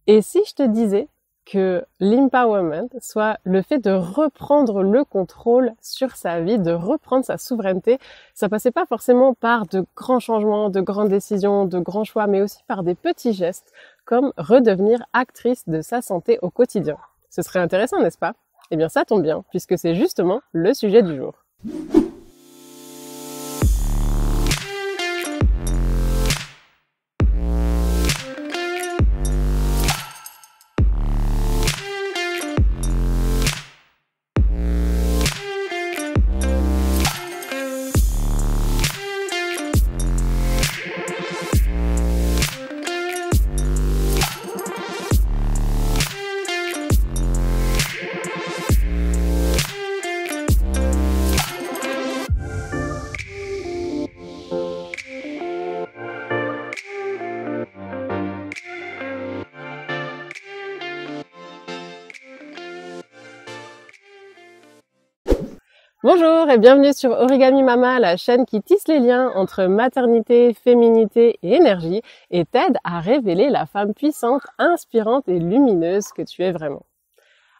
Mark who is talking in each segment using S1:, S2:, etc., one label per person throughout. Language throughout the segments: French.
S1: Et si je te disais que l'empowerment soit le fait de reprendre le contrôle sur sa vie, de reprendre sa souveraineté, ça passait pas forcément par de grands changements, de grandes décisions, de grands choix, mais aussi par des petits gestes, comme redevenir actrice de sa santé au quotidien. Ce serait intéressant, n'est-ce pas? Eh bien, ça tombe bien, puisque c'est justement le sujet du jour. Bonjour et bienvenue sur Origami Mama, la chaîne qui tisse les liens entre maternité, féminité et énergie et t'aide à révéler la femme puissante, inspirante et lumineuse que tu es vraiment.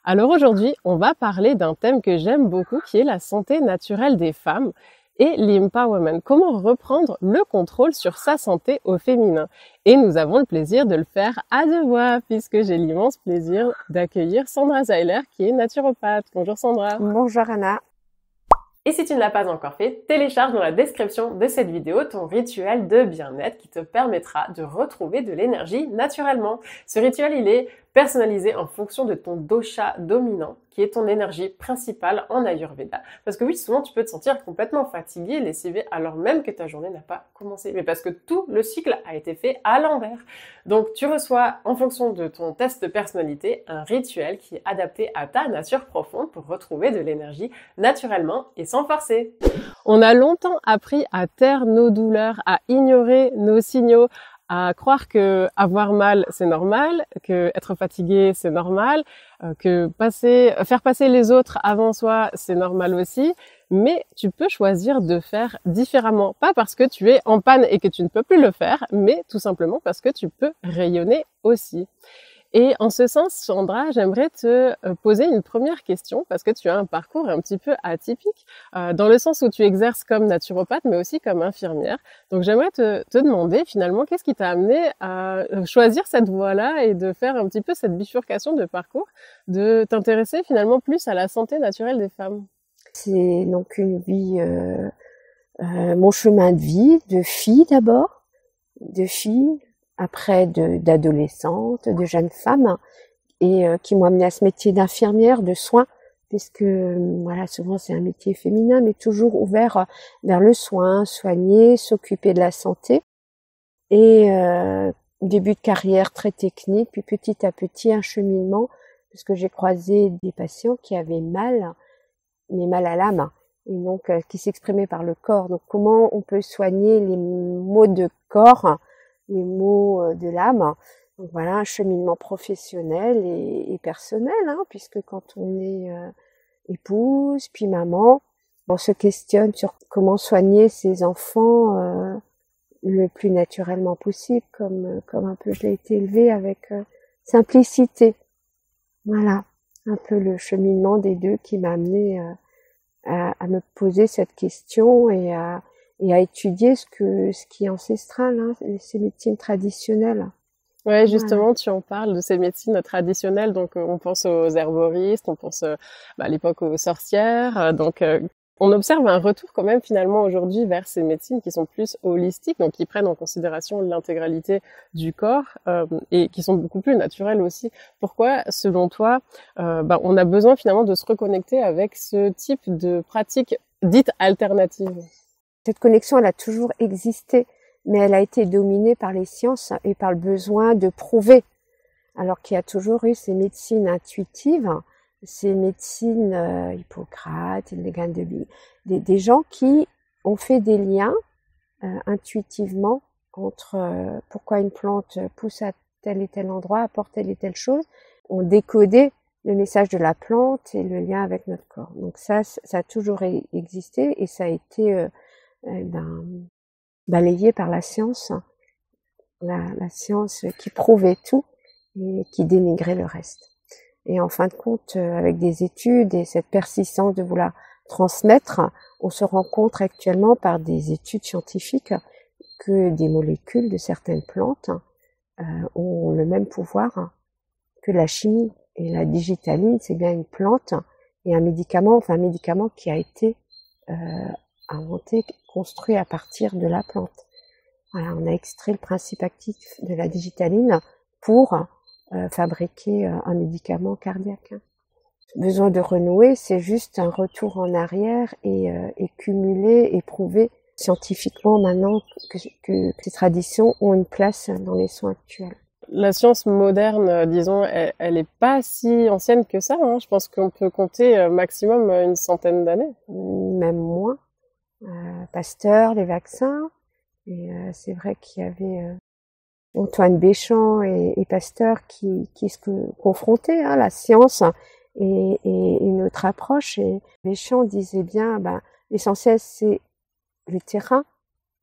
S1: Alors aujourd'hui, on va parler d'un thème que j'aime beaucoup qui est la santé naturelle des femmes et l'empowerment. Comment reprendre le contrôle sur sa santé au féminin. Et nous avons le plaisir de le faire à deux voix puisque j'ai l'immense plaisir d'accueillir Sandra Zeiler qui est naturopathe. Bonjour Sandra.
S2: Bonjour Anna.
S1: Et si tu ne l'as pas encore fait, télécharge dans la description de cette vidéo ton rituel de bien-être qui te permettra de retrouver de l'énergie naturellement. Ce rituel, il est personnalisé en fonction de ton dosha dominant, qui est ton énergie principale en Ayurveda. Parce que oui, souvent tu peux te sentir complètement fatigué, lessivé, alors même que ta journée n'a pas commencé. Mais parce que tout le cycle a été fait à l'envers. Donc tu reçois, en fonction de ton test de personnalité, un rituel qui est adapté à ta nature profonde pour retrouver de l'énergie naturellement et sans forcer. On a longtemps appris à taire nos douleurs, à ignorer nos signaux, à croire que avoir mal c'est normal, que être fatigué c'est normal, que faire passer les autres avant soi c'est normal aussi, mais tu peux choisir de faire différemment, pas parce que tu es en panne et que tu ne peux plus le faire, mais tout simplement parce que tu peux rayonner aussi. Et en ce sens, Sandra, j'aimerais te poser une première question parce que tu as un parcours un petit peu atypique dans le sens où tu exerces comme naturopathe mais aussi comme infirmière. Donc j'aimerais te demander finalement qu'est-ce qui t'a amené à choisir cette voie-là et de faire un petit peu cette bifurcation de parcours, de t'intéresser finalement plus à la santé naturelle des femmes.
S2: C'est donc une vie, mon chemin de vie, de fille d'abord, de fille, après d'adolescente, de jeune femme, et qui m'ont amené à ce métier d'infirmière de soins, puisque voilà, souvent c'est un métier féminin, mais toujours ouvert vers le soin, soigner, s'occuper de la santé. Et début de carrière très technique, puis petit à petit un cheminement, parce que j'ai croisé des patients qui avaient mal, mais mal à l'âme, et donc qui s'exprimaient par le corps. Donc comment on peut soigner les maux de corps, les maux de l'âme. Donc voilà, un cheminement professionnel et personnel, hein, puisque quand on est épouse, puis maman, on se questionne sur comment soigner ses enfants le plus naturellement possible, comme un peu je l'ai été élevée avec simplicité. Voilà, un peu le cheminement des deux qui m'a amené à me poser cette question et à étudier ce qui est ancestral, hein, ces médecines traditionnelles.
S1: Ouais, justement, voilà. Tu en parles de ces médecines traditionnelles, donc on pense aux herboristes, on pense à l'époque aux sorcières, donc on observe un retour quand même finalement aujourd'hui vers ces médecines qui sont plus holistiques, donc qui prennent en considération l'intégralité du corps et qui sont beaucoup plus naturelles aussi. Pourquoi, selon toi, on a besoin finalement de se reconnecter avec ce type de pratique dite alternative?
S2: Cette connexion, elle a toujours existé, mais elle a été dominée par les sciences et par le besoin de prouver. Alors qu'il y a toujours eu ces médecines intuitives, ces médecines Hippocrate, des gens qui ont fait des liens intuitivement entre pourquoi une plante pousse à tel et tel endroit, apporte telle et telle chose, ont décodé le message de la plante et le lien avec notre corps. Donc ça a toujours existé et ça a été balayé par la science qui prouvait tout et qui dénigrait le reste. Et en fin de compte, avec des études et cette persistance de vouloir transmettre, on se rend compte actuellement par des études scientifiques que des molécules de certaines plantes ont le même pouvoir que la chimie. Et la digitaline, c'est bien une plante et un médicament qui a été inventé, construit à partir de la plante. Voilà, on a extrait le principe actif de la digitaline pour fabriquer un médicament cardiaque. Besoin de renouer, c'est juste un retour en arrière et cumuler et prouver scientifiquement maintenant que ces traditions ont une place dans les soins actuels.
S1: La science moderne, disons, elle est pas si ancienne que ça, hein. Je pense qu'on peut compter maximum une centaine d'années.
S2: Même moins. Pasteur, les vaccins. Et c'est vrai qu'il y avait Antoine Béchamp et Pasteur qui se confrontaient, la science et une autre approche. Et Béchamp disait bien, l'essentiel c'est le terrain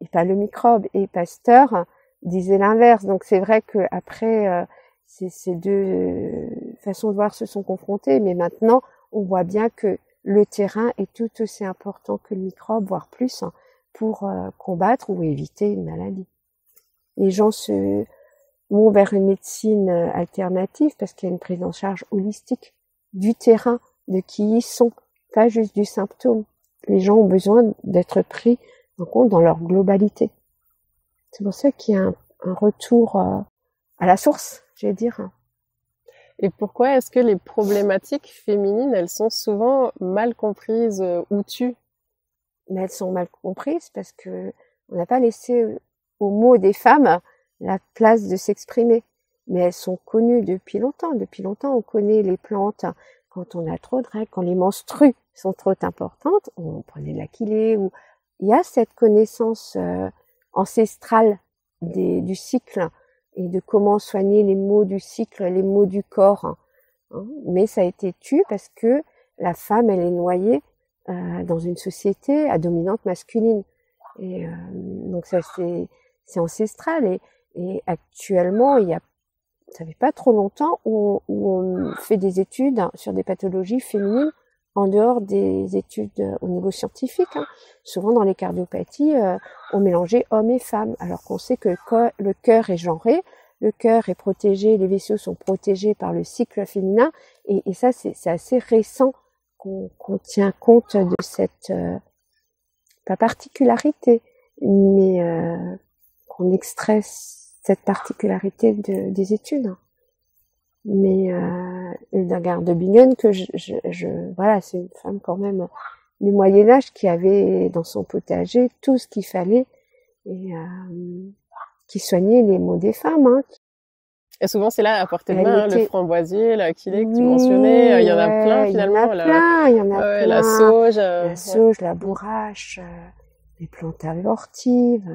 S2: et pas le microbe. Et Pasteur disait l'inverse. Donc c'est vrai que après ces deux façons de voir se sont confrontées, mais maintenant on voit bien que le terrain est tout aussi important que le microbe, voire plus, pour combattre ou éviter une maladie. Les gens vont vers une médecine alternative parce qu'il y a une prise en charge holistique du terrain, de qui ils sont, pas juste du symptôme. Les gens ont besoin d'être pris en compte dans leur globalité. C'est pour ça qu'il y a un retour à la source, je vais dire.
S1: Et pourquoi est-ce que les problématiques féminines, elles sont souvent mal comprises ou tues?
S2: Mais elles sont mal comprises parce que on n'a pas laissé aux mots des femmes la place de s'exprimer. Mais elles sont connues depuis longtemps. Depuis longtemps, on connaît les plantes. Quand on a trop de règles, quand les menstrues sont trop importantes, on prenait de l'achillée. Ou il y a cette connaissance ancestrale du cycle et de comment soigner les maux du cycle, les maux du corps. Mais ça a été tué parce que la femme, elle est noyée dans une société à dominante masculine. Et donc ça, c'est ancestral. Et actuellement, ça fait pas trop longtemps où on fait des études sur des pathologies féminines en dehors des études au niveau scientifique. Souvent dans les cardiopathies, on mélangeait hommes et femmes, alors qu'on sait que le cœur est genré, le cœur est protégé, les vaisseaux sont protégés par le cycle féminin, et ça c'est assez récent qu'on tient compte de cette pas particularité, mais qu'on extrait cette particularité des études. Mais Hildegard de Bingen, que voilà, c'est une femme quand même du Moyen-Âge qui avait dans son potager tout ce qu'il fallait et qui soignait les maux des femmes.
S1: Et souvent, c'est là à portée de main, le framboisier, l'achillée que tu mentionnais, il y en a plein finalement.
S2: Il y en a plein.
S1: La sauge.
S2: La sauge, la bourrache, les plantes abortives.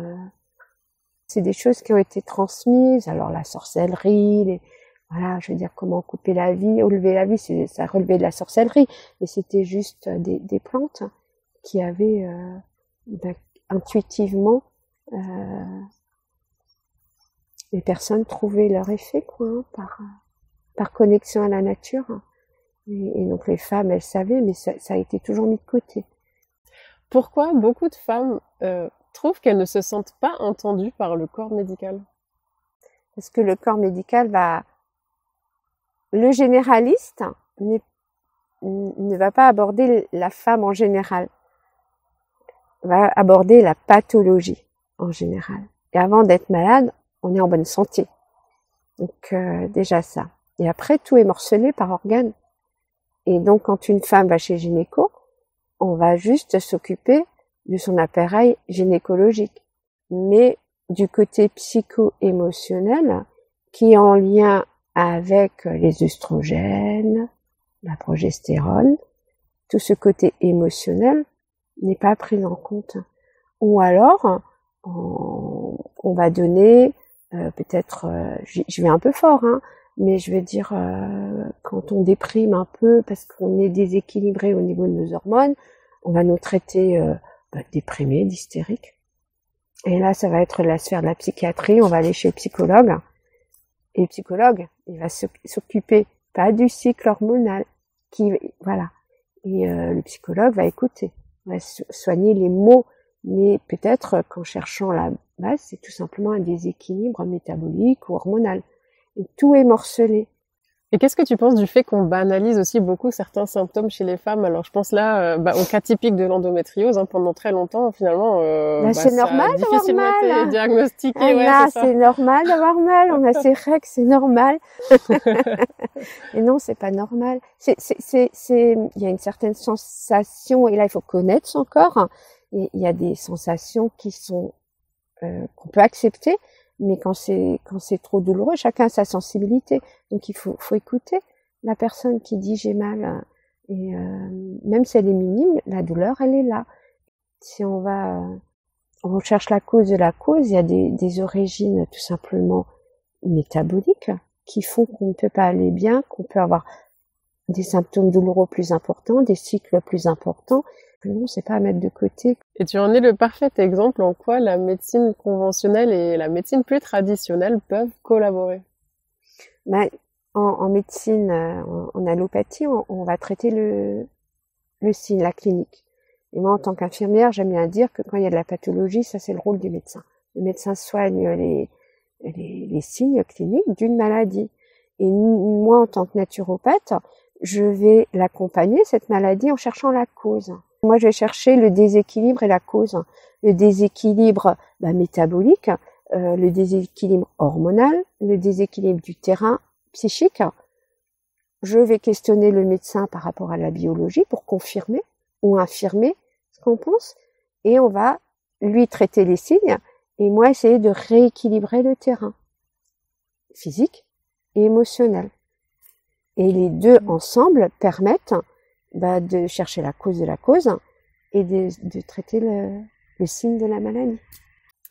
S2: C'est des choses qui ont été transmises. Alors la sorcellerie, voilà, je veux dire, comment couper la vie, enlever la vie, ça relevait de la sorcellerie, mais c'était juste des plantes qui avaient intuitivement les personnes trouvaient leur effet, par connexion à la nature. Et donc les femmes, elles savaient, mais ça a été toujours mis de côté.
S1: Pourquoi beaucoup de femmes trouvent qu'elles ne se sentent pas entendues par le corps médical?
S2: Parce que le corps médical le généraliste ne va pas aborder la femme en général, va aborder la pathologie en général. Et avant d'être malade, on est en bonne santé. Donc déjà ça. Et après, tout est morcelé par organe. Et donc quand une femme va chez gynéco, on va juste s'occuper de son appareil gynécologique. Mais du côté psycho-émotionnel, qui est en lien avec les œstrogènes, la progestérone, tout ce côté émotionnel n'est pas pris en compte. Ou alors, on va donner, peut-être, je vais un peu fort, mais je vais dire, quand on déprime un peu parce qu'on est déséquilibré au niveau de nos hormones, on va nous traiter déprimé, d'hystérique. Et là, ça va être la sphère de la psychiatrie, on va aller chez le psychologue. Et le psychologue, il va s'occuper pas du cycle hormonal, voilà. Et le psychologue va écouter, va soigner les mots, mais peut-être qu'en cherchant la base, c'est tout simplement un déséquilibre métabolique ou hormonal. Et tout est morcelé.
S1: Et qu'est-ce que tu penses du fait qu'on banalise aussi beaucoup certains symptômes chez les femmes? Alors je pense là au cas typique de l'endométriose, hein, pendant très longtemps finalement
S2: c'est normal
S1: a difficilement été diagnostiqué.
S2: C'est normal d'avoir mal, on a ses règles, c'est normal. Et non, c'est pas normal. Il y a une certaine sensation, et là il faut connaître son corps. Il y a des sensations qui sont qu'on peut accepter, mais quand c'est trop douloureux, chacun a sa sensibilité. Donc il faut écouter la personne qui dit j'ai mal, et même si elle est minime, la douleur elle est là. Si on recherche la cause de la cause, il y a des origines tout simplement métaboliques qui font qu'on ne peut pas aller bien, qu'on peut avoir des symptômes douloureux plus importants, des cycles plus importants. Non, c'est pas à mettre de côté.
S1: Et tu en es le parfait exemple en quoi la médecine conventionnelle et la médecine plus traditionnelle peuvent collaborer.
S2: En médecine, en allopathie, on va traiter le signe, la clinique. Et moi, en tant qu'infirmière, j'aime bien dire que quand il y a de la pathologie, ça c'est le rôle du médecin. Le médecin soigne les signes cliniques d'une maladie. Et moi, en tant que naturopathe, je vais l'accompagner, cette maladie, en cherchant la cause. Moi, je vais chercher le déséquilibre et la cause. Le déséquilibre métabolique, le déséquilibre hormonal, le déséquilibre du terrain psychique. Je vais questionner le médecin par rapport à la biologie pour confirmer ou infirmer ce qu'on pense. Et on va lui traiter les signes et moi essayer de rééquilibrer le terrain physique et émotionnel. Et les deux ensemble permettent de chercher la cause de la cause et de traiter le signe de la maladie.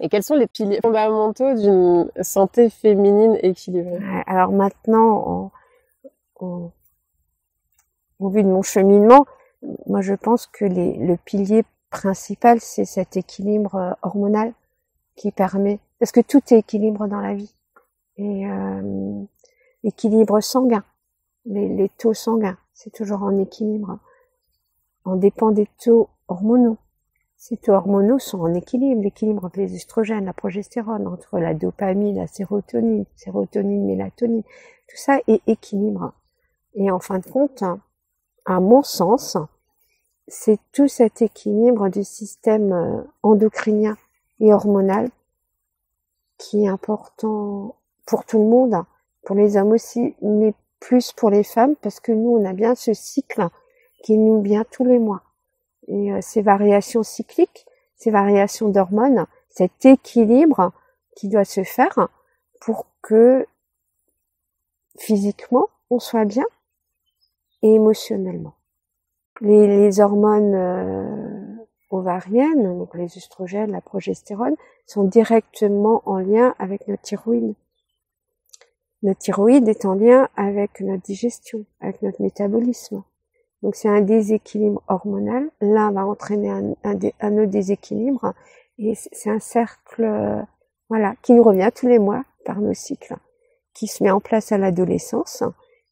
S1: Et quels sont les piliers fondamentaux d'une santé féminine équilibrée?
S2: Alors maintenant, au vu de mon cheminement, moi je pense que le pilier principal, c'est cet équilibre hormonal qui permet, parce que tout est équilibre dans la vie. Et équilibre sanguin, les taux sanguins, c'est toujours en équilibre. On dépend des taux hormonaux. Ces taux hormonaux sont en équilibre, l'équilibre entre les oestrogènes, la progestérone, entre la dopamine, la sérotonine, mélatonine, tout ça est équilibre. Et en fin de compte, à mon sens, c'est tout cet équilibre du système endocrinien et hormonal qui est important pour tout le monde, pour les hommes aussi, mais plus pour les femmes, parce que nous, on a bien ce cycle qui nous vient tous les mois. Et ces variations cycliques, ces variations d'hormones, cet équilibre qui doit se faire pour que physiquement, on soit bien et émotionnellement. Les hormones ovariennes, donc les oestrogènes, la progestérone, sont directement en lien avec notre thyroïde. Notre thyroïde est en lien avec notre digestion, avec notre métabolisme. Donc c'est un déséquilibre hormonal. L'un va entraîner un autre déséquilibre. Et c'est un cercle qui nous revient tous les mois par nos cycles, qui se met en place à l'adolescence,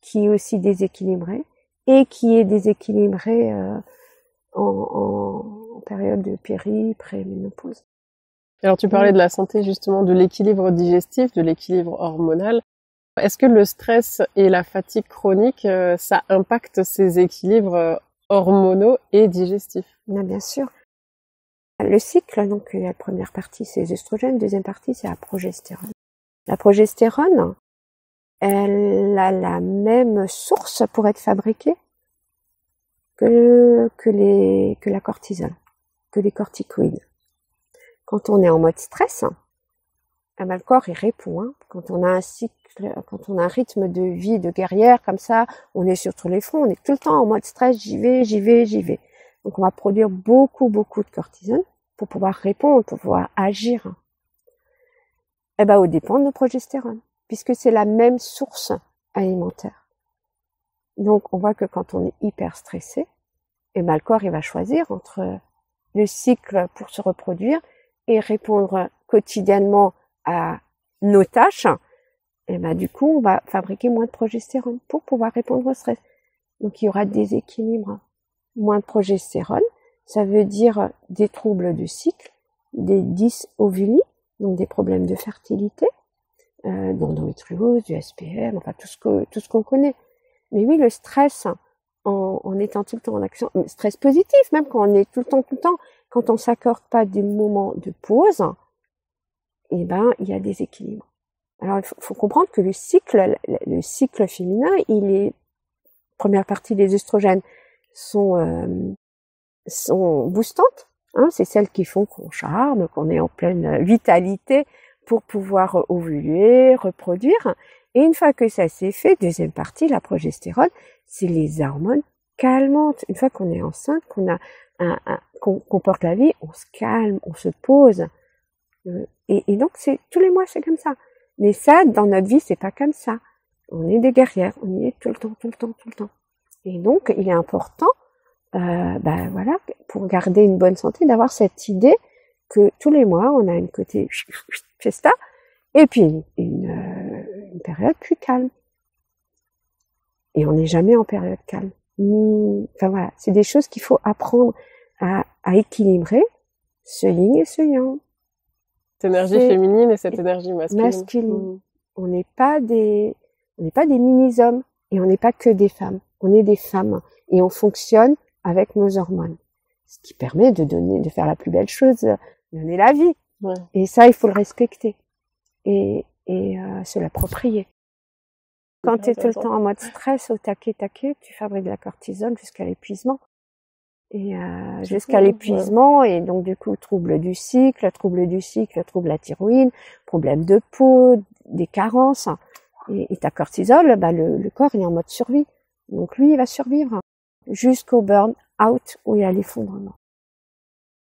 S2: qui est aussi déséquilibré et qui est déséquilibré en période de pré-ménopause.
S1: Alors tu parlais de la santé justement, de l'équilibre digestif, de l'équilibre hormonal. Est-ce que le stress et la fatigue chronique, ça impacte ces équilibres hormonaux et digestifs?
S2: Bien sûr. Le cycle, donc la première partie c'est les oestrogènes, deuxième partie c'est la progestérone. La progestérone, elle a la même source pour être fabriquée que la cortisone, que les corticoïdes. Quand on est en mode stress, le corps il répond. Quand on a un cycle, quand on a un rythme de vie de guerrière comme ça, on est sur tous les fronts, on est tout le temps en mode stress, j'y vais. Donc on va produire beaucoup de cortisone pour pouvoir répondre, pour pouvoir agir. Au dépend de nos progestérone, puisque c'est la même source alimentaire. Donc on voit que quand on est hyper stressé, le corps il va choisir entre le cycle pour se reproduire et répondre quotidiennement à nos tâches, et ben du coup, on va fabriquer moins de progestérone pour pouvoir répondre au stress. Donc il y aura des équilibres. Moins de progestérone, ça veut dire des troubles de cycle, des dysovulies, donc des problèmes de fertilité, d'endométriose, du SPM, enfin tout ce qu'on connaît. Mais oui, le stress, en étant tout le temps en action, stress positif, même quand on est tout le temps, quand on s'accorde pas des moments de pause, eh ben, il y a des équilibres. Alors, il faut comprendre que le cycle féminin, première partie des œstrogènes sont boostantes, hein, c'est celles qui font qu'on charme, qu'on est en pleine vitalité pour pouvoir ovuler, reproduire. Et une fois que ça s'est fait, deuxième partie, la progestérone, c'est les hormones calmantes. Une fois qu'on est enceinte, qu'on porte la vie, on se calme, on se pose. Et donc, tous les mois, c'est comme ça. Mais ça, dans notre vie, c'est pas comme ça. On est des guerrières, on y est tout le temps. Et donc, il est important, voilà, pour garder une bonne santé, d'avoir cette idée que tous les mois, on a une côté fiesta, et puis une période plus calme. Et on n'est jamais en période calme. Enfin voilà, c'est des choses qu'il faut apprendre à équilibrer, ce yin et ce yang.
S1: Cette énergie féminine et cette énergie masculine.
S2: On n'est pas des mini-hommes et on n'est pas que des femmes. On est des femmes et on fonctionne avec nos hormones. Ce qui permet de faire la plus belle chose, donner la vie. Ouais. Et ça, il faut le respecter et se l'approprier. Quand tu es tout le temps en mode stress, au taquet, tu fabriques de la cortisone jusqu'à l'épuisement. Et jusqu'à l'épuisement, et donc du coup trouble du cycle, trouble de la thyroïde, problème de peau, des carences, et ta cortisol, le corps il est en mode survie, donc lui il va survivre jusqu'au burn-out où il y a l'effondrement.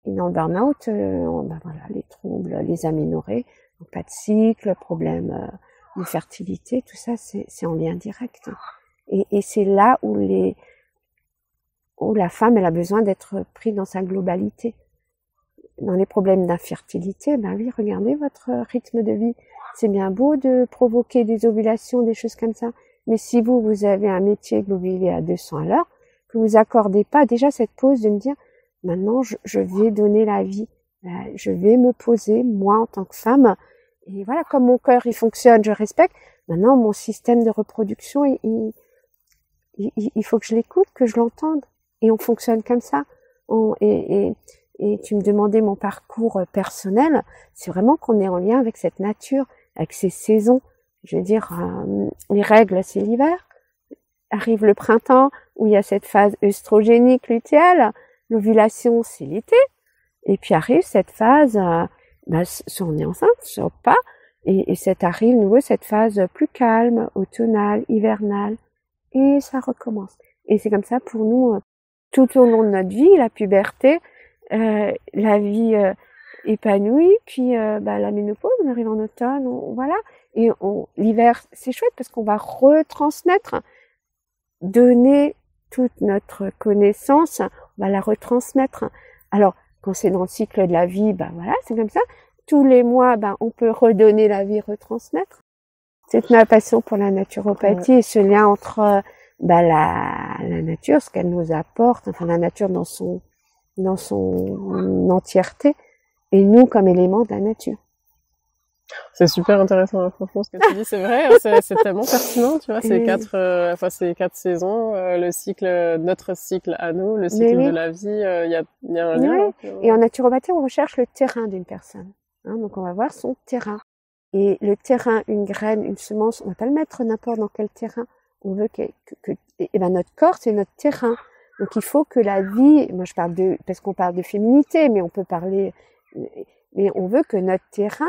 S2: Et dans le burn-out, voilà, les troubles, les aménorrhées, donc pas de cycle, problème de fertilité, tout ça c'est en lien direct, et c'est là où la femme, elle a besoin d'être prise dans sa globalité. Dans les problèmes d'infertilité, oui, regardez votre rythme de vie. C'est bien beau de provoquer des ovulations, des choses comme ça. Mais si vous avez un métier que vous vivez à 200 à l'heure, que vous accordez pas déjà cette pause de me dire, maintenant, je vais donner la vie. Je vais me poser, moi, en tant que femme. Et voilà, comme mon cœur, il fonctionne, je respecte. Maintenant, mon système de reproduction, il faut que je l'écoute, que je l'entende. Et on fonctionne comme ça. Et tu me demandais mon parcours personnel. C'est vraiment qu'on est en lien avec cette nature, avec ces saisons. Je veux dire, les règles, c'est l'hiver. Arrive le printemps, où il y a cette phase œstrogénique lutéale. L'ovulation, c'est l'été. Et puis arrive cette phase, soit on est enceinte, soit pas. Et arrive nouveau cette phase plus calme, automnale, hivernale. Et ça recommence. Et c'est comme ça pour nous, tout au long de notre vie, la puberté, la vie épanouie, puis la ménopause, on arrive en automne, voilà. Et l'hiver, c'est chouette parce qu'on va retransmettre, donner toute notre connaissance, on va la retransmettre. Alors, quand c'est dans le cycle de la vie, voilà, c'est comme ça. Tous les mois, on peut redonner la vie, retransmettre. C'est ma passion pour la naturopathie et ce lien entre la nature, ce qu'elle nous apporte, enfin la nature dans son entièreté, et nous comme éléments de la nature.
S1: C'est super intéressant, franchement, ce que tu dis, c'est vrai, hein, c'est tellement pertinent, tu vois, ces quatre saisons, notre cycle à nous, le cycle de la vie, il y a un lien.
S2: Et en naturopathie, on recherche le terrain d'une personne, hein, donc on va voir son terrain. Et le terrain, une graine, une semence, on va pas le mettre n'importe dans quel terrain. On veut notre corps, c'est notre terrain. Donc il faut que la vie, moi je parle parce qu'on parle de féminité, mais on peut parler, mais on veut que notre terrain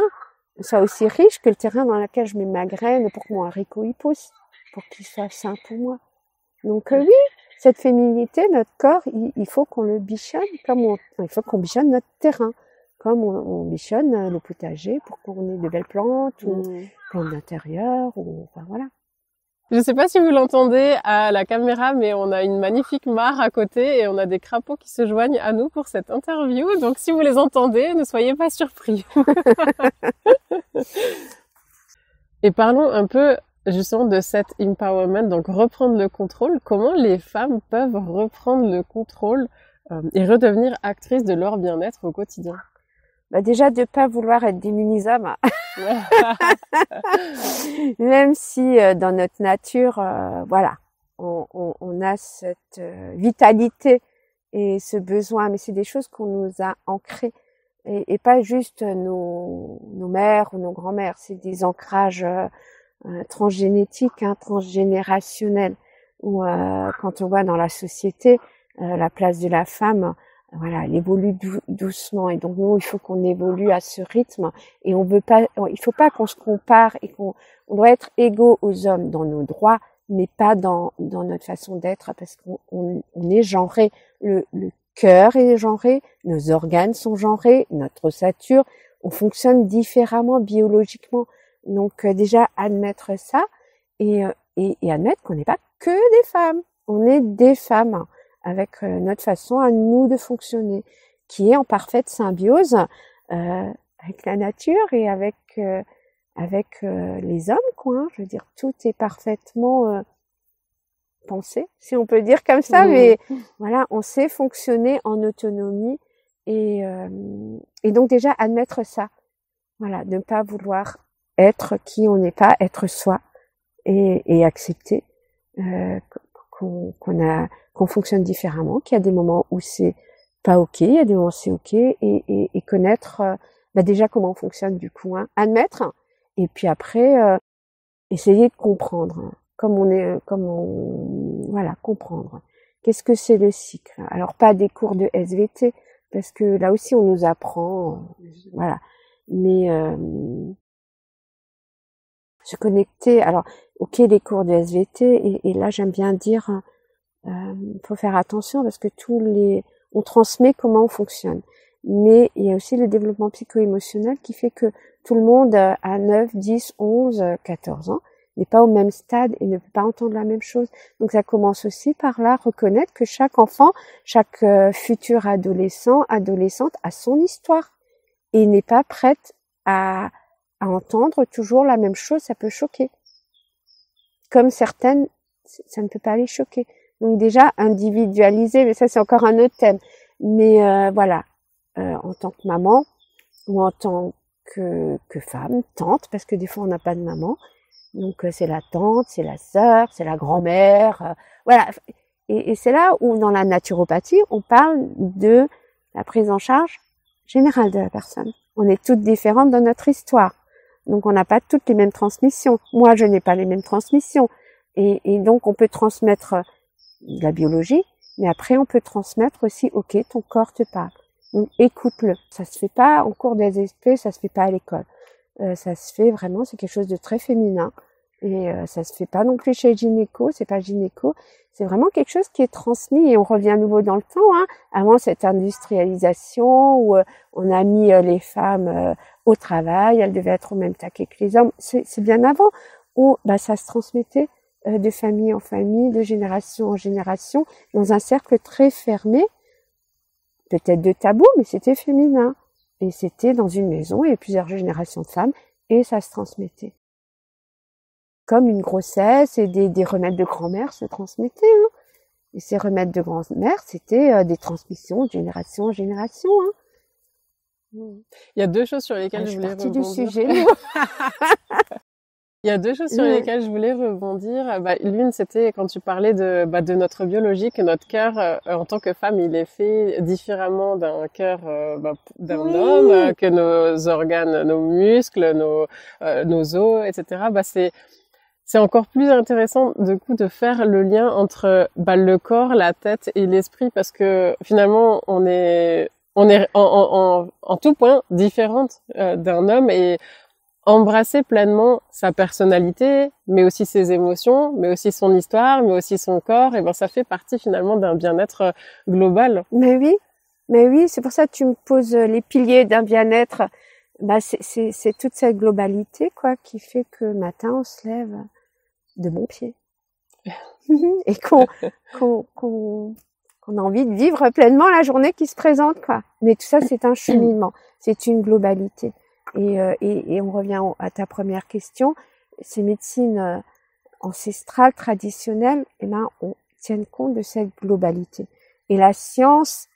S2: soit aussi riche que le terrain dans lequel je mets ma graine pour que mon haricot y pousse, pour qu'il soit sain pour moi. Donc oui, cette féminité, notre corps, il faut qu'on le bichonne il faut qu'on bichonne notre terrain, comme on bichonne le potager pour qu'on ait de belles plantes ou plantes d'intérieur, ou enfin voilà.
S1: Je ne sais pas si vous l'entendez à la caméra, mais on a une magnifique mare à côté et on a des crapauds qui se joignent à nous pour cette interview. Donc si vous les entendez, ne soyez pas surpris. Et parlons un peu justement de cet empowerment, donc reprendre le contrôle. Comment les femmes peuvent reprendre le contrôle et redevenir actrices de leur bien-être au quotidien?
S2: Bah déjà de pas vouloir être des mini-hommes, même si dans notre nature, voilà, on a cette vitalité et ce besoin, mais c'est des choses qu'on nous a ancrées et pas juste nos mères ou nos grands-mères, c'est des ancrages transgénétiques, hein, transgénérationnels, où quand on voit dans la société la place de la femme, voilà, elle évolue doucement et donc nous il faut qu'on évolue à ce rythme et il faut pas qu'on se compare et on doit être égaux aux hommes dans nos droits mais pas dans notre façon d'être parce qu'on est genré, le cœur est genré, nos organes sont genrés, notre ossature, on fonctionne différemment biologiquement. Donc déjà admettre ça et admettre qu'on n'est pas que des femmes, on est des femmes avec notre façon à nous de fonctionner, qui est en parfaite symbiose avec la nature et avec les hommes, quoi. Hein. Je veux dire, tout est parfaitement pensé, si on peut dire comme ça, mais voilà, on sait fonctionner en autonomie et donc déjà admettre ça, voilà, de ne pas vouloir être qui on n'est pas, être soi et accepter qu'on fonctionne différemment, qu'il y a des moments où c'est pas ok, il y a des moments où c'est ok, et connaître déjà comment on fonctionne du coup, hein, admettre, et puis après essayer de comprendre, voilà, comprendre. Qu'est-ce que c'est le cycle? Alors pas des cours de SVT, parce que là aussi on nous apprend, voilà, mais se connecter. Alors ok les cours de SVT, et là j'aime bien dire faut faire attention parce que on transmet comment on fonctionne. Mais il y a aussi le développement psycho-émotionnel qui fait que tout le monde à 9, 10, 11, 14 ans n'est pas au même stade et ne peut pas entendre la même chose. Donc ça commence aussi par là, reconnaître que chaque enfant, chaque futur adolescente a son histoire et n'est pas prête à entendre toujours la même chose, ça peut choquer. Comme certaines, ça ne peut pas les choquer. Donc déjà individualiser, mais ça c'est encore un autre thème. Mais voilà, en tant que maman ou en tant que femme, tante, parce que des fois on n'a pas de maman, donc c'est la tante, c'est la sœur, c'est la grand-mère, voilà. Et c'est là où dans la naturopathie on parle de la prise en charge générale de la personne. On est toutes différentes dans notre histoire, donc on n'a pas toutes les mêmes transmissions. Moi je n'ai pas les mêmes transmissions, et donc on peut transmettre de la biologie, mais après on peut transmettre aussi, ok, ton corps te parle, donc écoute-le. Ça se fait pas en cours des SP, ça se fait pas à l'école, ça se fait vraiment, c'est quelque chose de très féminin, et ça se fait pas non plus chez gynéco, c'est pas gynéco, c'est vraiment quelque chose qui est transmis, et on revient à nouveau dans le temps, hein, avant cette industrialisation où on a mis les femmes au travail, elles devaient être au même taquet que les hommes, c'est bien avant, où ça se transmettait de famille en famille, de génération en génération, dans un cercle très fermé, peut-être de tabou, mais c'était féminin. Et c'était dans une maison, il y a plusieurs générations de femmes, et ça se transmettait. Comme une grossesse et des remèdes de grand-mère se transmettaient. Hein. Et ces remèdes de grand-mère, c'était des transmissions de génération en génération. Hein.
S1: Il y a deux choses sur lesquelles je voulais rebondir.
S2: Du sujet.
S1: Il y a deux choses sur lesquelles je voulais rebondir. L'une, c'était quand tu parlais de notre biologie, que notre cœur, en tant que femme, il est fait différemment d'un cœur d'un homme, que nos organes, nos muscles, nos os, etc. C'est encore plus intéressant de faire le lien entre le corps, la tête et l'esprit, parce que finalement, on est en tout point différente d'un homme, et embrasser pleinement sa personnalité, mais aussi ses émotions, mais aussi son histoire, mais aussi son corps, et ça fait partie finalement d'un bien-être global.
S2: Mais oui, c'est pour ça que tu me poses les piliers d'un bien-être. C'est toute cette globalité, quoi, qui fait que le matin on se lève de bon pied et qu'on a envie de vivre pleinement la journée qui se présente, quoi. Mais tout ça, c'est un cheminement, c'est une globalité. Et on revient à ta première question. ces médecines ancestrales, traditionnelles, eh ben, on tient compte de cette globalité. Et la science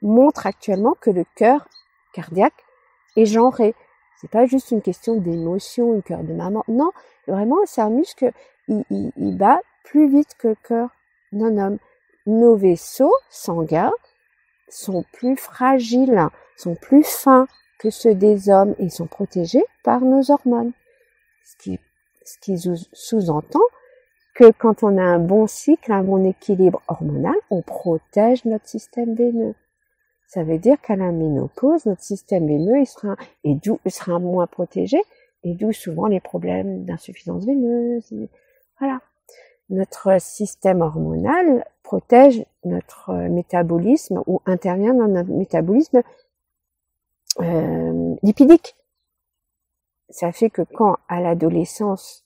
S2: montre actuellement que le cœur cardiaque est genré. C'est pas juste une question d'émotion, une cœur de maman. Non, vraiment, c'est un muscle, il bat plus vite que le cœur d'un homme. Nos vaisseaux sanguins sont plus fragiles, sont plus fins que ceux des hommes et sont protégés par nos hormones. Ce qui sous-entend que quand on a un bon cycle, un bon équilibre hormonal, on protège notre système veineux. Ça veut dire qu'à la ménopause, notre système veineux il sera moins protégé, et d'où souvent les problèmes d'insuffisance veineuse. Voilà. Notre système hormonal protège notre métabolisme ou intervient dans notre métabolisme lipidique. Ça fait que quand à l'adolescence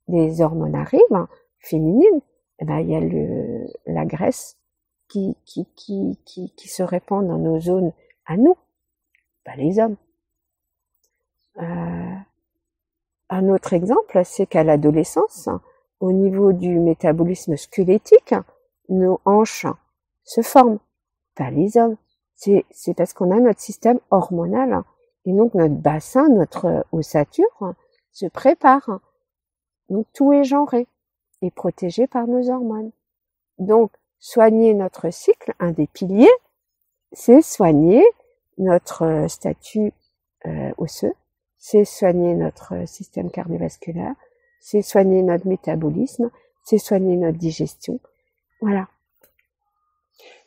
S2: les hormones arrivent, féminines, eh ben, il y a la graisse qui se répand dans nos zones à nous, pas les hommes. Un autre exemple, c'est qu'à l'adolescence, au niveau du métabolisme squelettique, nos hanches se forment, pas les hommes. C'est parce qu'on a notre système hormonal, et donc notre bassin, notre ossature se prépare. Donc tout est genré et protégé par nos hormones. Donc soigner notre cycle, un des piliers, c'est soigner notre statut osseux, c'est soigner notre système cardiovasculaire, c'est soigner notre métabolisme, c'est soigner notre digestion. Voilà.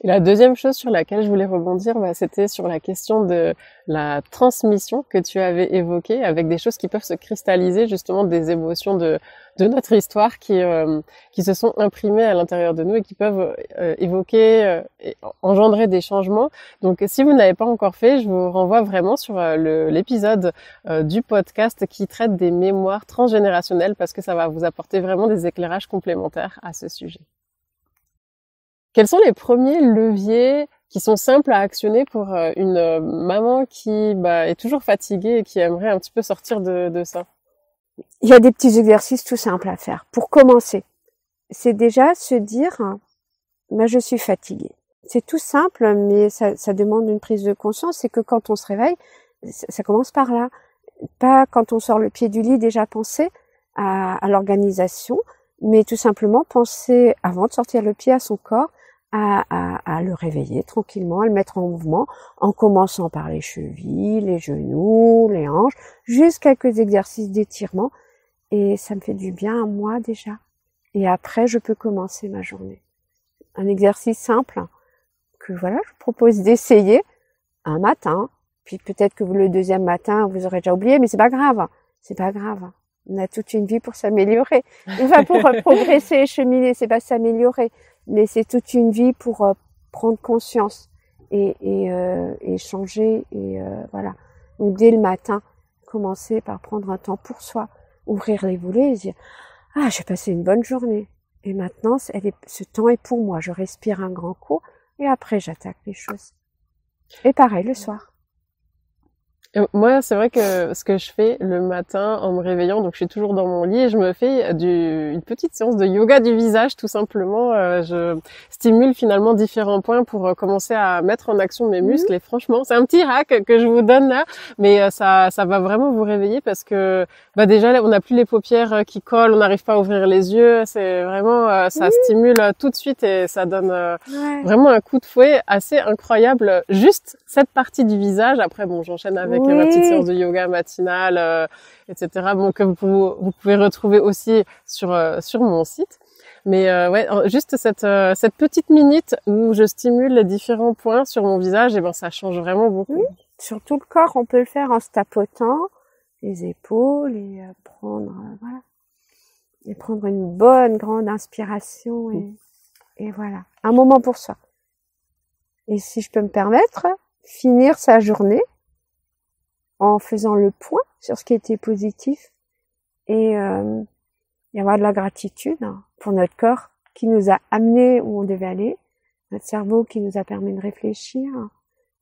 S1: Et la deuxième chose sur laquelle je voulais rebondir, c'était sur la question de la transmission que tu avais évoquée, avec des choses qui peuvent se cristalliser, justement des émotions de notre histoire qui se sont imprimées à l'intérieur de nous et qui peuvent évoquer et engendrer des changements. Donc si vous n'avez pas encore fait, je vous renvoie vraiment sur l'épisode du podcast qui traite des mémoires transgénérationnelles, parce que ça va vous apporter vraiment des éclairages complémentaires à ce sujet. Quels sont les premiers leviers qui sont simples à actionner pour une maman qui est toujours fatiguée et qui aimerait un petit peu sortir de ça?
S2: Il y a des petits exercices tout simples à faire. Pour commencer, c'est déjà se dire je suis fatiguée. C'est tout simple, mais ça demande une prise de conscience. C'est que quand on se réveille, ça commence par là. Pas quand on sort le pied du lit, déjà penser à l'organisation, mais tout simplement penser, avant de sortir le pied, à son corps, à le réveiller tranquillement, à le mettre en mouvement, en commençant par les chevilles, les genoux, les hanches, juste quelques exercices d'étirement, et ça me fait du bien à moi déjà. Et après, je peux commencer ma journée. Un exercice simple que je vous propose d'essayer un matin, puis peut-être que le deuxième matin, vous aurez déjà oublié, mais c'est pas grave. C'est pas grave. On a toute une vie pour s'améliorer. Enfin, pour progresser et cheminer, c'est pas s'améliorer, mais c'est toute une vie pour prendre conscience et changer et voilà. Donc dès le matin, commencer par prendre un temps pour soi, ouvrir les volets et dire j'ai passé une bonne journée et maintenant ce temps est pour moi. Je respire un grand coup et après j'attaque les choses. Et pareil le soir.
S1: Moi, c'est vrai que ce que je fais le matin en me réveillant, donc je suis toujours dans mon lit et je me fais une petite séance de yoga du visage, tout simplement. Je stimule finalement différents points pour commencer à mettre en action mes muscles. Et franchement, c'est un petit hack que je vous donne là, mais ça va vraiment vous réveiller parce que déjà là, on n'a plus les paupières qui collent, on n'arrive pas à ouvrir les yeux. C'est vraiment ça stimule tout de suite et ça donne vraiment un coup de fouet assez incroyable. Juste cette partie du visage. Après, j'enchaîne avec ma petite séance de yoga matinale, etc. Que vous pouvez retrouver aussi sur mon site. Mais juste cette petite minute où je stimule les différents points sur mon visage, et ça change vraiment beaucoup.
S2: Sur tout le corps, on peut le faire en se tapotant les épaules et prendre une bonne grande inspiration et voilà, un moment pour soi. Et si je peux me permettre, finir sa journée en faisant le point sur ce qui était positif et avoir de la gratitude pour notre corps qui nous a amené où on devait aller, notre cerveau qui nous a permis de réfléchir,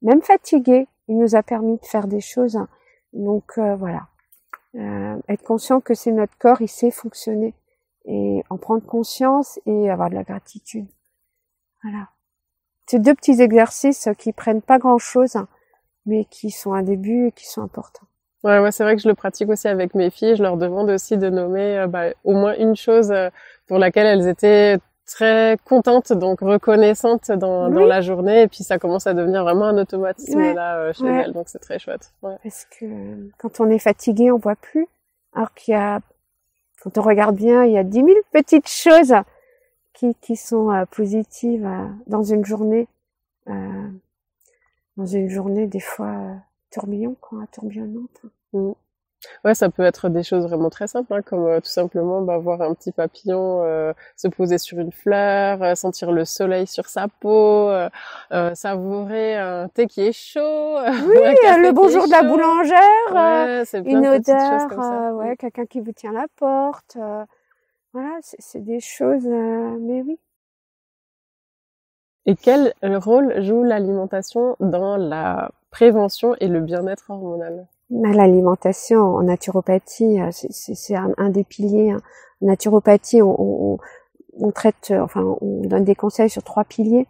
S2: même fatigué, il nous a permis de faire des choses. Donc voilà, être conscient que c'est notre corps, il sait fonctionner, et en prendre conscience et avoir de la gratitude. Voilà. C'est 2 petits exercices qui prennent pas grand-chose, mais qui sont un début et qui sont importants.
S1: Ouais, c'est vrai que je le pratique aussi avec mes filles. Je leur demande aussi de nommer au moins une chose pour laquelle elles étaient très contentes, donc reconnaissantes dans la journée. Et puis ça commence à devenir vraiment un automatisme chez elles, donc c'est très chouette. Ouais.
S2: Parce que quand on est fatigué, on voit plus. Alors quand on regarde bien, il y a 10 000 petites choses qui sont positives dans une journée. Des fois tourbillonnante.
S1: Ouais, ça peut être des choses vraiment très simples, comme tout simplement voir un petit papillon se poser sur une fleur, sentir le soleil sur sa peau, savourer un thé qui est chaud,
S2: le bonjour de la boulangère,
S1: c'est
S2: une odeur,
S1: comme ça.
S2: quelqu'un qui vous tient la porte. Voilà, c'est des choses, mais oui.
S1: Et quel rôle joue l'alimentation dans la prévention et le bien-être hormonal?
S2: L'alimentation en naturopathie, c'est un des piliers. En naturopathie, on traite, on donne des conseils sur 3 piliers.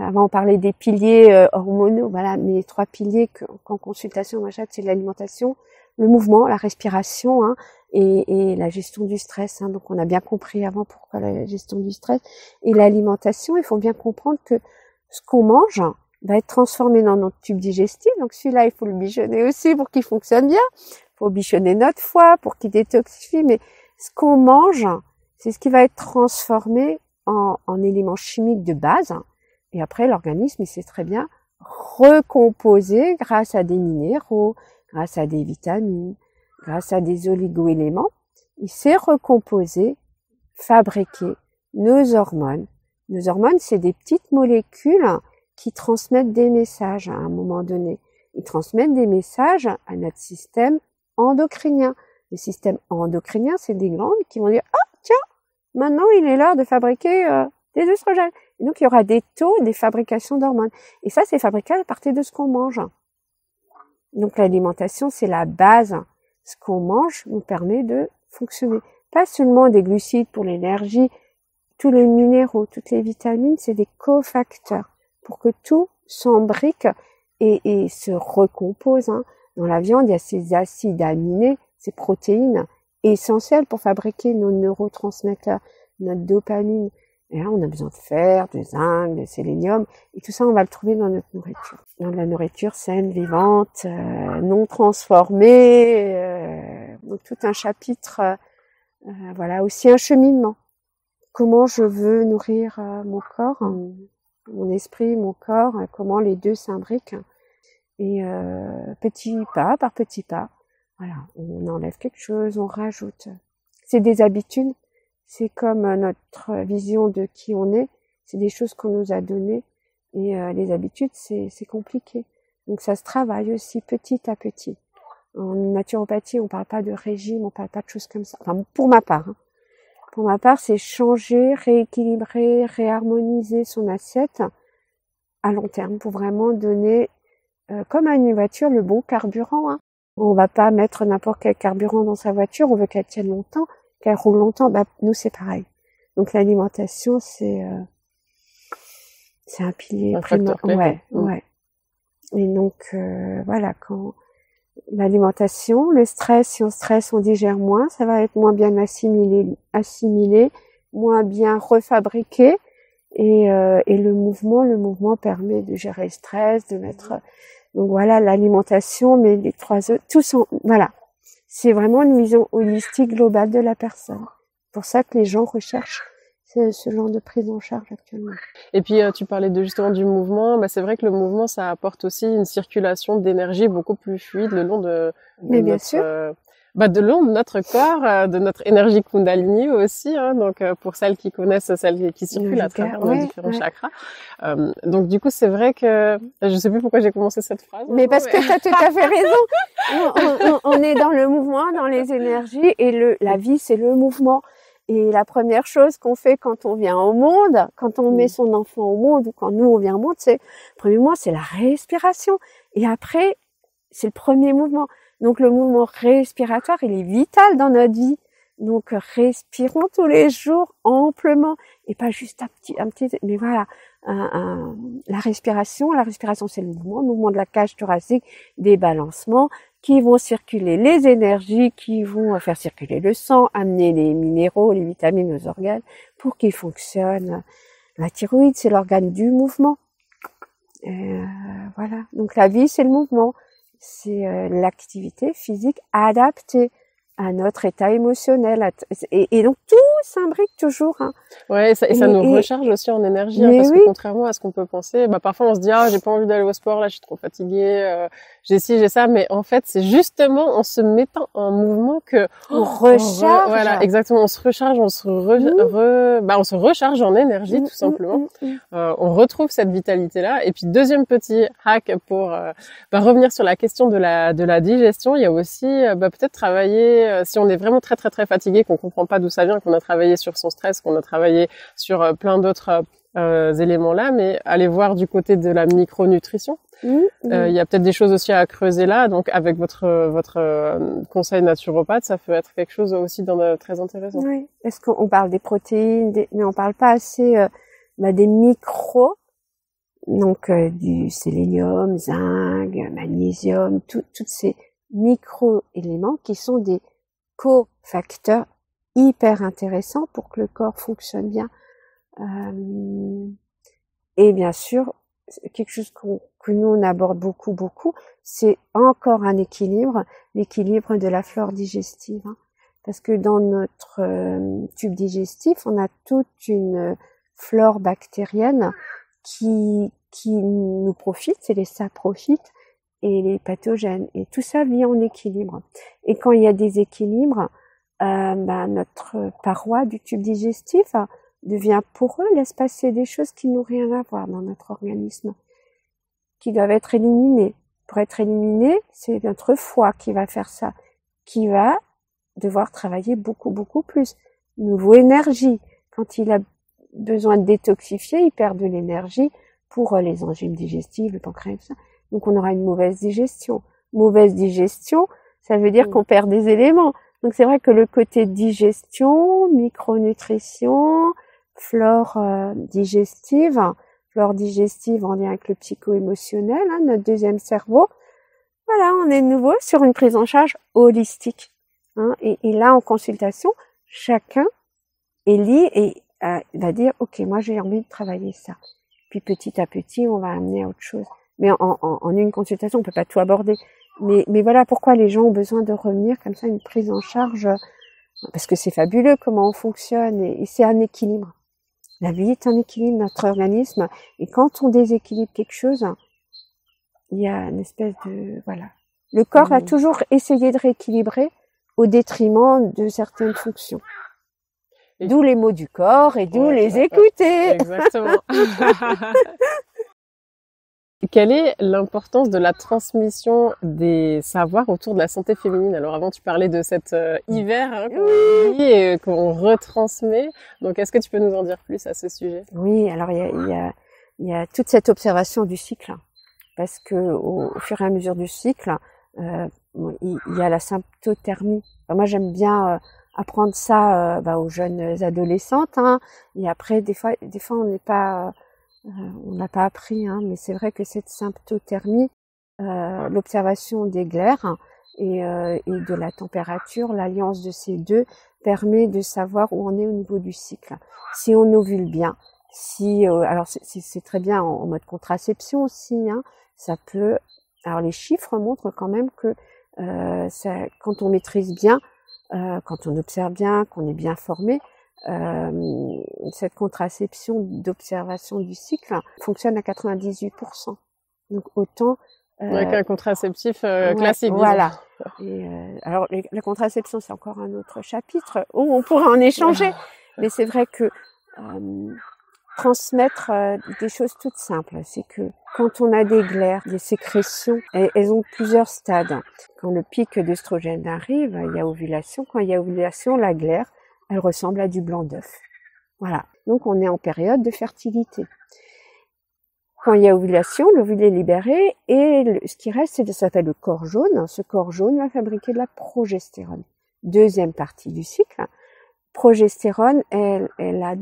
S2: Avant, on parlait des piliers hormonaux, voilà, mais les 3 piliers qu'en consultation, c'est l'alimentation, le mouvement, la respiration, et la gestion du stress. Donc, on a bien compris avant pourquoi la gestion du stress. Et l'alimentation, il faut bien comprendre que ce qu'on mange va être transformé dans notre tube digestif. Donc, celui-là, il faut le bichonner aussi pour qu'il fonctionne bien. Il faut bichonner notre foie pour qu'il détoxifie. Mais ce qu'on mange, c'est ce qui va être transformé en éléments chimiques de base. Et après, l'organisme, il sait très bien recomposer grâce à des minéraux, grâce à des vitamines, grâce à des oligo-éléments. Il sait recomposer, fabriquer nos hormones. Nos hormones, c'est des petites molécules qui transmettent des messages à un moment donné. Ils transmettent des messages à notre système endocrinien. Le système endocrinien, c'est des glandes qui vont dire « Ah, tiens, maintenant il est l'heure de fabriquer des œstrogènes ». Et donc, il y aura des taux, des fabrications d'hormones. Et ça, c'est fabriqué à partir de ce qu'on mange. Donc, l'alimentation, c'est la base. Ce qu'on mange nous permet de fonctionner. Pas seulement des glucides pour l'énergie, tous les minéraux, toutes les vitamines, c'est des cofacteurs pour que tout s'embrique et se recompose. Dans la viande, il y a ces acides aminés, ces protéines essentielles pour fabriquer nos neurotransmetteurs, notre dopamine. Et là, on a besoin de fer, de zinc, de sélénium, et tout ça, on va le trouver dans notre nourriture. Dans la nourriture saine, vivante, non transformée, donc tout un chapitre, voilà, aussi un cheminement. Comment je veux nourrir mon corps, mon esprit, mon corps, comment les deux s'imbriquent. Et petit pas par petit pas, voilà, on enlève quelque chose, on rajoute. C'est des habitudes. C'est comme notre vision de qui on est, c'est des choses qu'on nous a données, et les habitudes, c'est compliqué. Donc ça se travaille aussi petit à petit. En naturopathie, on parle pas de régime, on parle pas de choses comme ça. Enfin, pour ma part. Pour ma part, c'est changer, rééquilibrer, réharmoniser son assiette à long terme pour vraiment donner, comme à une voiture, le bon carburant. On va pas mettre n'importe quel carburant dans sa voiture, on veut qu'elle tienne longtemps, qu'elle roule longtemps. Nous, c'est pareil. Donc l'alimentation, c'est un pilier primordial. Ouais. Et donc voilà, quand l'alimentation, le stress, si on stresse, on digère moins, ça va être moins bien assimilé, moins bien refabriqué, et le mouvement permet de gérer le stress, de mettre. Donc voilà, l'alimentation, mais les 3 autres, tout sont, voilà. C'est vraiment une vision holistique globale de la personne. C'est pour ça que les gens recherchent ce genre de prise en charge actuellement.
S1: Et puis tu parlais justement du mouvement. C'est vrai que le mouvement, ça apporte aussi une circulation d'énergie beaucoup plus fluide le long de notre corps, de notre énergie Kundalini aussi. Donc pour celles qui connaissent, celles qui circulent à travers nos différents chakras. Donc du coup, c'est vrai que je sais plus pourquoi j'ai commencé cette phrase.
S2: Mais parce que tu as tout à fait raison. On est dans le mouvement, dans les énergies, et la vie, c'est le mouvement. Et la première chose qu'on fait quand on vient au monde, quand on met son enfant au monde, ou quand nous on vient au monde, premièrement, c'est la respiration. Et après, c'est le premier mouvement. Donc le mouvement respiratoire, il est vital dans notre vie. Donc respirons tous les jours amplement et pas juste un petit, mais voilà. La respiration c'est le mouvement de la cage thoracique, des balancements qui vont circuler les énergies, qui vont faire circuler le sang, amener les minéraux, les vitamines aux organes pour qu'ils fonctionnent. La thyroïde, c'est l'organe du mouvement. Voilà. Donc la vie, c'est le mouvement. C'est l'activité physique adaptée à notre état émotionnel. Et donc tout s'imbrique toujours. Hein.
S1: Ouais, ça nous recharge aussi en énergie, hein, parce que contrairement à ce qu'on peut penser, parfois on se dit j'ai pas envie d'aller au sport, là je suis trop fatiguée, j'ai ci, j'ai ça, mais en fait c'est justement en se mettant en mouvement que
S2: on recharge.
S1: Voilà, exactement, on se recharge, on se recharge en énergie tout simplement. On retrouve cette vitalité là. Et puis deuxième petit hack pour revenir sur la question de la digestion, il y a aussi peut-être travailler si on est vraiment très très très fatigué, qu'on comprend pas d'où ça vient, qu'on a travaillé sur son stress, qu'on a travaillé sur plein d'autres éléments là, mais aller voir du côté de la micronutrition. Il y a peut-être des choses aussi à creuser là, donc avec votre conseil naturopathe, ça peut être quelque chose aussi très intéressant.
S2: Oui, est-ce qu'on parle des protéines, mais on parle pas assez des micros, donc du sélénium, zinc, magnésium, tous ces micro-éléments qui sont des cofacteurs hyper intéressants pour que le corps fonctionne bien. Et bien sûr, quelque chose que nous on aborde beaucoup, c'est encore un équilibre, l'équilibre de la flore digestive. Hein. Parce que dans notre tube digestif, on a toute une flore bactérienne qui nous profite, c'est les saprophytes et les pathogènes. Et tout ça vit en équilibre. Et quand il y a des équilibres, notre paroi du tube digestif devient poreux, laisse passer des choses qui n'ont rien à voir dans notre organisme, qui doivent être éliminées. Pour être éliminées, c'est notre foie qui va faire ça, qui va devoir travailler beaucoup plus. Nouveau énergie. Quand il a besoin de détoxifier, il perd de l'énergie pour les enzymes digestives, le pancréas, tout ça. Donc on aura une mauvaise digestion. Mauvaise digestion, ça veut dire qu'on perd des éléments. Donc c'est vrai que le côté digestion, micronutrition, flore digestive en lien avec le psycho-émotionnel, hein, notre deuxième cerveau. Voilà, on est de nouveau sur une prise en charge holistique. Hein, et là, en consultation, chacun élit et va dire, ok, moi j'ai envie de travailler ça. Puis petit à petit, on va amener à autre chose. Mais en une consultation, on peut pas tout aborder. Mais voilà pourquoi les gens ont besoin de revenir comme ça, une prise en charge, parce que c'est fabuleux comment on fonctionne et c'est un équilibre. La vie est un équilibre, notre organisme, et quand on déséquilibre quelque chose, il y a une espèce de, voilà. Le corps va toujours essayer de rééquilibrer au détriment de certaines fonctions. D'où les mots du corps et d'où les écouter.
S1: Exactement. Quelle est l'importance de la transmission des savoirs autour de la santé féminine? Alors avant, tu parlais de cet hiver qu'on vit et qu'on retransmet. Donc, est-ce que tu peux nous en dire plus à ce sujet?
S2: Oui, alors il y a toute cette observation du cycle, parce que au fur et à mesure du cycle, il y a la symptothermie. Enfin, moi, j'aime bien apprendre ça aux jeunes adolescentes. Hein. Et après, des fois, on n'est pas on n'a pas appris, hein, mais c'est vrai que cette symptothermie, l'observation des glaires et de la température, l'alliance de ces deux permet de savoir où on est au niveau du cycle. Si on ovule bien, alors c'est très bien en mode contraception aussi, hein, ça peut. Alors les chiffres montrent quand même que quand on maîtrise bien, quand on observe bien, qu'on est bien formé. Cette contraception d'observation du cycle fonctionne à 98%. Donc autant
S1: qu'un contraceptif classique.
S2: Voilà. Et, alors la contraception, c'est encore un autre chapitre où on pourra en échanger. Mais c'est vrai que transmettre des choses toutes simples, c'est que quand on a des glaires, des sécrétions, elles ont plusieurs stades. Quand le pic d'œstrogène arrive, il y a ovulation. Quand il y a ovulation, la glaire, elle ressemble à du blanc d'œuf. Voilà. Donc, on est en période de fertilité. Quand il y a ovulation, l'ovule est libéré et ce qui reste, ça s'appelle le corps jaune. Ce corps jaune va fabriquer de la progestérone. Deuxième partie du cycle. Progestérone, elle a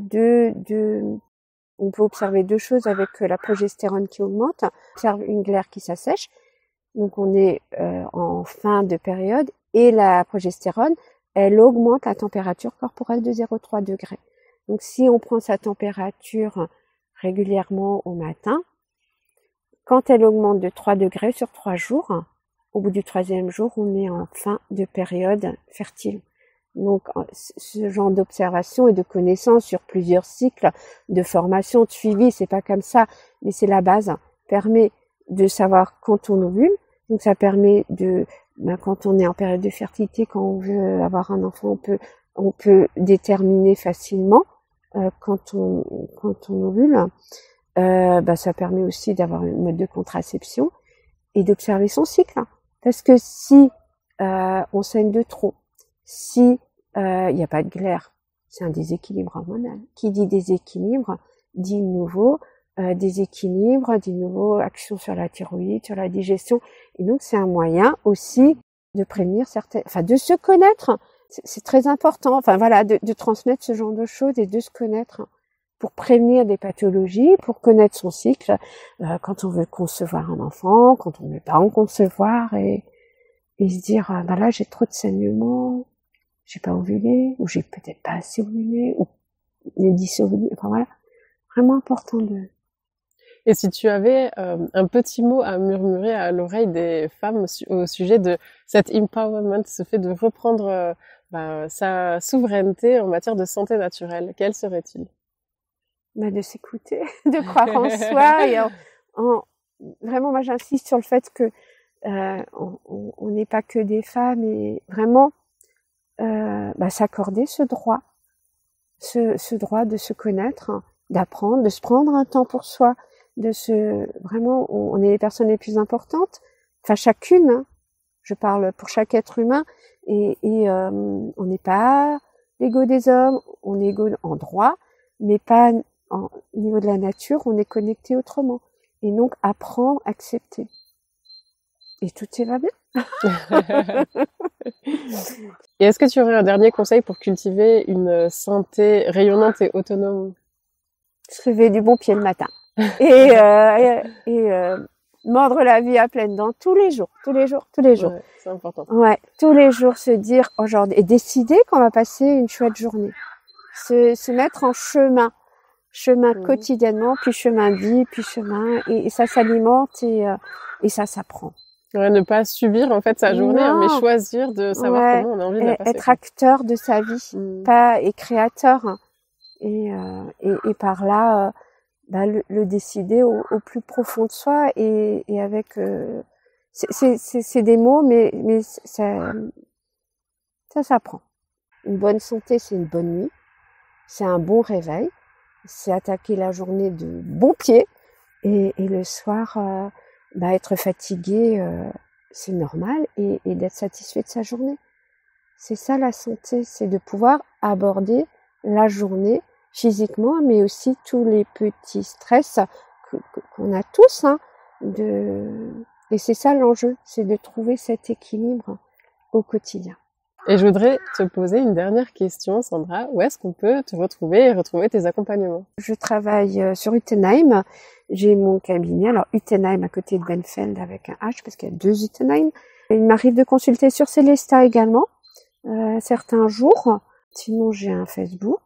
S2: on peut observer deux choses avec la progestérone qui augmente. On observe une glaire qui s'assèche. Donc on est en fin de période et la progestérone, elle augmente la température corporelle de 0,3 degrés. Donc si on prend sa température régulièrement au matin, quand elle augmente de 3 degrés sur 3 jours, au bout du 3e jour, on est en fin de période fertile. Donc ce genre d'observation et de connaissance sur plusieurs cycles de formation, de suivi, c'est pas comme ça, mais c'est la base, permet de savoir quand on ovule. Donc ça permet quand on est en période de fertilité, quand on veut avoir un enfant, on peut déterminer facilement quand on ovule. Ça permet aussi d'avoir un mode de contraception et d'observer son cycle. Parce que si on saigne de trop, si il n'y a pas de glaire, c'est un déséquilibre hormonal. Qui dit déséquilibre dit nouveau déséquilibre, dit nouveau action sur la thyroïde, sur la digestion. Et donc c'est un moyen aussi de prévenir de se connaître. C'est très important. De transmettre ce genre de choses et de se connaître pour prévenir des pathologies, pour connaître son cycle, quand on veut concevoir un enfant, quand on ne veut pas en concevoir et se dire, là, j'ai trop de saignements, j'ai pas ovulé, ou j'ai peut-être pas assez ovulé, ou les 10 ovulés, vraiment important de...
S1: Et si tu avais un petit mot à murmurer à l'oreille des femmes au sujet de cet empowerment, ce fait de reprendre sa souveraineté en matière de santé naturelle, quel serait-il?
S2: De s'écouter, de croire en soi et vraiment, moi j'insiste sur le fait que on n'est pas que des femmes et vraiment s'accorder ce droit de se connaître, d'apprendre, de se prendre un temps pour soi, on est les personnes les plus importantes, chacune, hein, je parle pour chaque être humain et on n'est pas l'ego des hommes, on est égaux en droit, mais pas au niveau de la nature, on est connecté autrement. Et donc, apprendre, accepter. Et tout va bien.
S1: Et est-ce que tu aurais un dernier conseil pour cultiver une santé rayonnante et autonome?
S2: Se lever du bon pied le matin. Et mordre la vie à pleines dents tous les jours.
S1: Ouais, c'est important.
S2: Ouais, tous les jours se dire aujourd'hui, et décider qu'on va passer une chouette journée. Se mettre en chemin quotidiennement, puis chemin de vie, puis chemin, et ça s'alimente et ça s'apprend.
S1: Ouais, ne pas subir en fait sa journée, mais choisir de savoir comment on a envie de la passer.
S2: Être acteur de sa vie, et créateur, et par là le décider au plus profond de soi et avec c'est des mots, mais ça s'apprend. Une bonne santé, c'est une bonne nuit, c'est un bon réveil. C'est attaquer la journée de bon pied et le soir être fatigué, c'est normal et d'être satisfait de sa journée. C'est ça la santé, c'est de pouvoir aborder la journée physiquement, mais aussi tous les petits stress qu'on a tous, et c'est ça l'enjeu, c'est de trouver cet équilibre au quotidien.
S1: Et je voudrais te poser une dernière question, Sandra. Où est-ce qu'on peut te retrouver et retrouver tes accompagnements?
S2: Je travaille sur Utenheim. J'ai mon cabinet. Alors, Utenheim à côté de Benfeld avec un H parce qu'il y a 2 Utenheim. Il m'arrive de consulter sur Célesta également, certains jours. Sinon, j'ai un Facebook.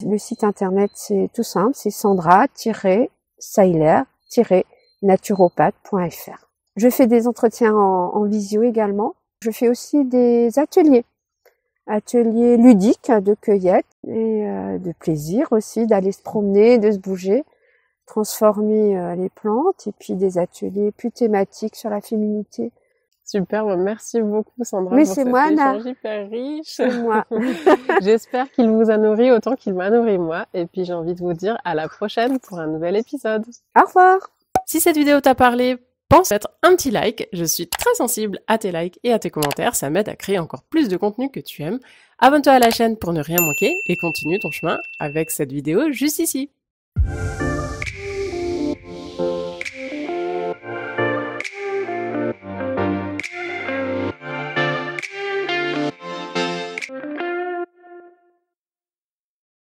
S2: Le site internet, c'est tout simple. C'est sandra-seiler-naturopathe.fr. Je fais des entretiens en visio également. Je fais aussi des ateliers ludiques de cueillette et de plaisir aussi, d'aller se promener, de se bouger, transformer les plantes et puis des ateliers plus thématiques sur la féminité.
S1: Super, merci beaucoup Sandra
S2: pour
S1: cet échange hyper riche.
S2: C'est moi.
S1: J'espère qu'il vous a nourri autant qu'il m'a nourri moi et puis j'ai envie de vous dire à la prochaine pour un nouvel épisode.
S2: Au revoir.
S1: Si cette vidéo t'a parlé, pense à mettre un petit like, je suis très sensible à tes likes et à tes commentaires, ça m'aide à créer encore plus de contenu que tu aimes. Abonne-toi à la chaîne pour ne rien manquer et continue ton chemin avec cette vidéo juste ici.